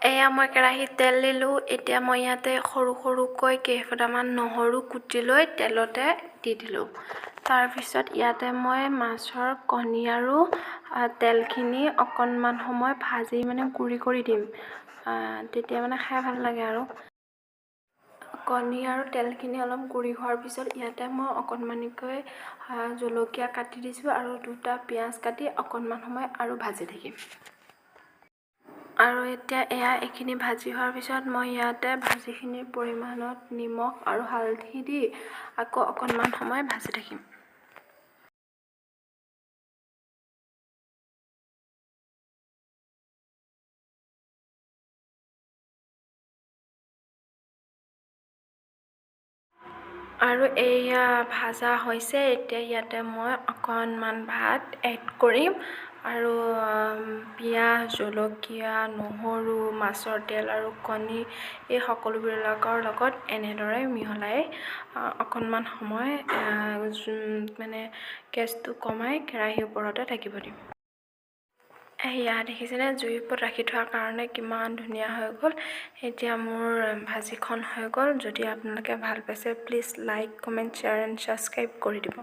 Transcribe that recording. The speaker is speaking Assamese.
এয়া মই কেৰাহীত তেল দিলোঁ। এতিয়া মই ইয়াতে সৰু সৰুকৈ কেইফোটামান নহৰু কুটি লৈ তেলতে দি দিলোঁ। তাৰপিছত ইয়াতে মই মাছৰ কণী আৰু তেলখিনি অকণমান সময় ভাজি গুড়ি কৰি দিম। তেতিয়া খাই ভাল লাগে আৰু। কণী আৰু তেলখিনি অলপ গুড়ি হোৱাৰ পিছত ইয়াতে মই অকণমানিকৈ জলকীয়া কাটি দিছোঁ আৰু 2টা পিঁয়াজ কাটি অকণমান সময় আৰু ভাজি থাকিম। আৰু এতিয়া এইখিনি ভাজি হোৱাৰ পিছত মই ইয়াতে ভাজিখিনিৰ পৰিমাণত নিমখ আৰু হালধি দি আকৌ অকণমান সময় ভাজি থাকিম। আৰু এয়া ভাজা হৈছে। এতিয়া ইয়াতে মই অকণমান ভাত এড কৰিম আৰু পিঁয়াজ, জলকীয়া, নহৰু, মাছৰ তেল আৰু কণী এই সকলোবিলাকৰ লগত এনেদৰে মিহলাই অকণমান সময় গেছটো কমাই কেৰাহীৰ ওপৰতে থাকিব দিম। এয়া দেখিছেনে, জুইৰ ওপৰত ৰাখি থোৱাৰ কাৰণে কিমান ধুনীয়া হৈ গ'ল। এতিয়া মোৰ ভাজিখন হৈ গ'ল। যদি আপোনালোকে ভাল পাইছে please like, comment, share and subscribe কৰি দিব।